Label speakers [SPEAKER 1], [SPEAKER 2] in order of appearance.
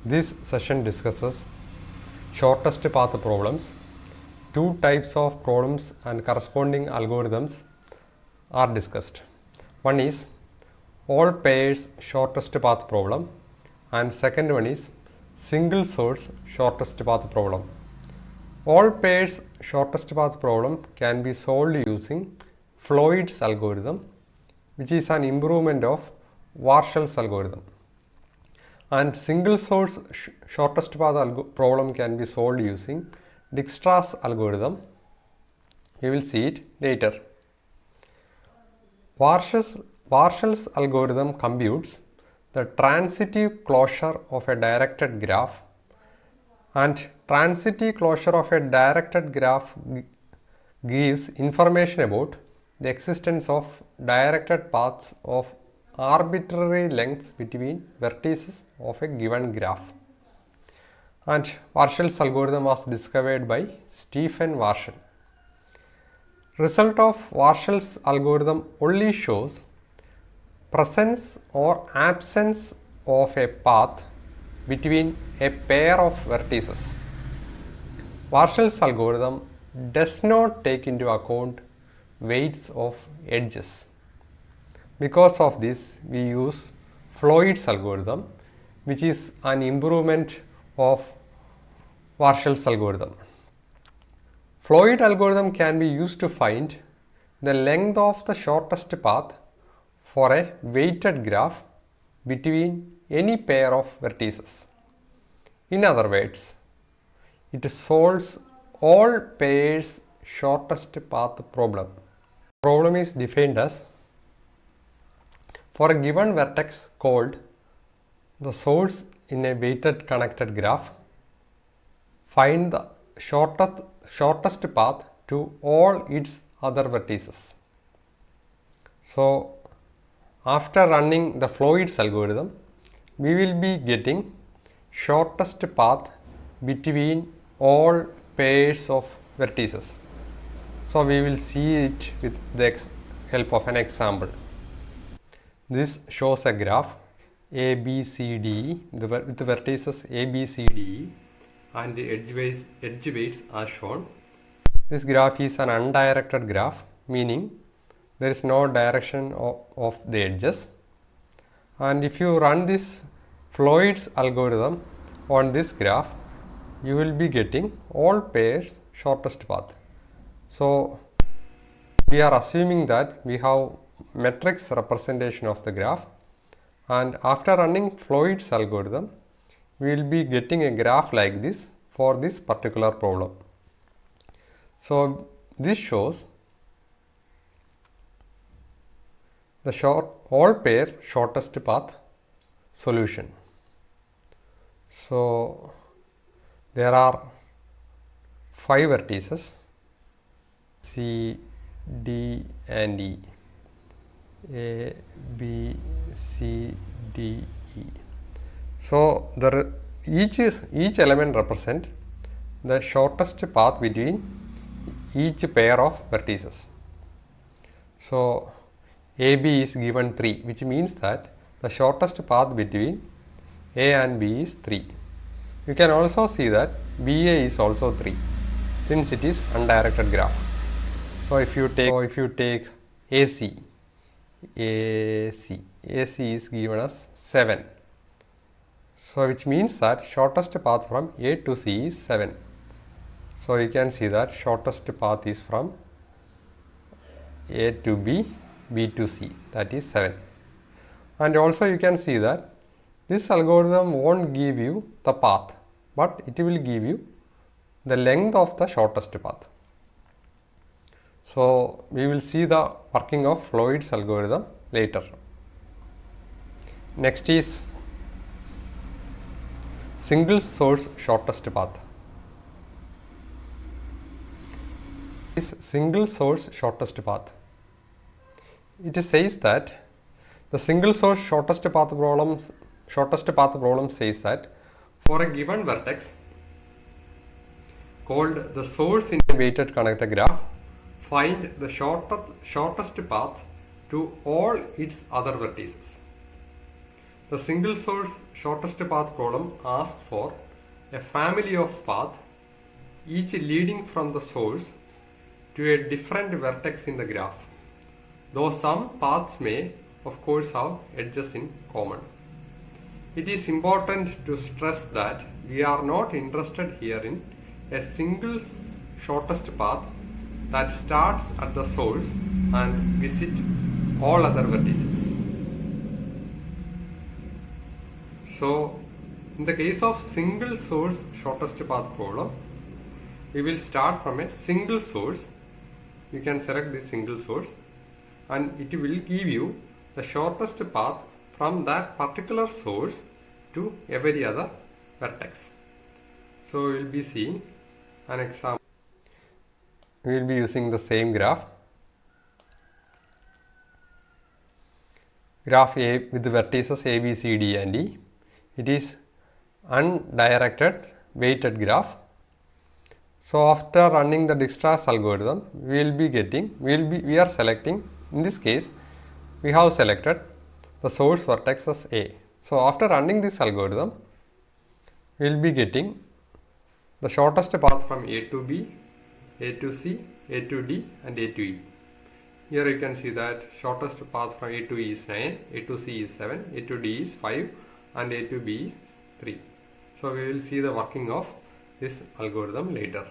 [SPEAKER 1] This session discusses shortest path problems. Two types of problems and corresponding algorithms are discussed. One is all pairs shortest path problem and second one is single source shortest path problem. All pairs shortest path problem can be solved using Floyd's algorithm, which is an improvement of Warshall's algorithm. And single source shortest path problem can be solved using Dijkstra's algorithm. We will see it later. Warshall's algorithm computes the transitive closure of a directed graph, and transitive closure of a directed graph gives information about the existence of directed paths of arbitrary lengths between vertices of a given graph. And Warshall's algorithm was discovered by Stephen Warshall. Result of Warshall's algorithm only shows presence or absence of a path between a pair of vertices. Warshall's algorithm does not take into account weights of edges. Because of this, we use Floyd's algorithm, which is an improvement of Warshall's algorithm. Floyd algorithm can be used to find the length of the shortest path for a weighted graph between any pair of vertices. In other words, it solves all pairs shortest path problem. The problem is defined as: for a given vertex called the source in a weighted connected graph, find the shortest path to all its other vertices. So, after running the Floyd's algorithm, we will be getting shortest path between all pairs of vertices. So, we will see it with the help of an example. This shows a graph A, B, C, D, E with the vertices A, B, C, D, E and edge weights are shown. This graph is an undirected graph, meaning there is no direction of the edges. And if you run this Floyd's algorithm on this graph, you will be getting all pairs shortest path. So, we are assuming that we have matrix representation of the graph, and after running Floyd's algorithm, we will be getting a graph like this for this particular problem. So, this shows the all pair shortest path solution. So, there are 5 vertices C, D and E. A, B, C, D, E. So, each element represent the shortest path between each pair of vertices. So, AB is given 3, which means that the shortest path between A and B is 3. You can also see that BA is also 3, since it is undirected graph. So, if you take AC is given as 7. So, which means that shortest path from A to C is 7. So, you can see that shortest path is from A to B, B to C, that is 7. And also you can see that this algorithm won't give you the path, but it will give you the length of the shortest path. So, we will see the working of Floyd's algorithm later. Next is single source shortest path. Is single source shortest path. It says that the single source shortest path problem says that for a given vertex called the source in a weighted connected graph, find the shortest path to all its other vertices. The single source shortest path problem asks for a family of paths, each leading from the source to a different vertex in the graph, though some paths may of course have edges in common. It is important to stress that we are not interested here in a single shortest path that starts at the source and visits all other vertices. So, in the case of single source shortest path problem, we will start from a single source. You can select this single source and it will give you the shortest path from that particular source to every other vertex. So, we will be seeing an example. We will be using the same graph. Graph A with the vertices A, B, C, D and E. It is undirected weighted graph. So after running the Dijkstra's algorithm, we are selecting, in this case, we have selected the source vertex as A. So after running this algorithm, we will be getting the shortest path from A to B, A to C, A to D and A to E. Here you can see that shortest path from A to E is 9, A to C is 7, A to D is 5 and A to B is 3. So we will see the working of this algorithm later.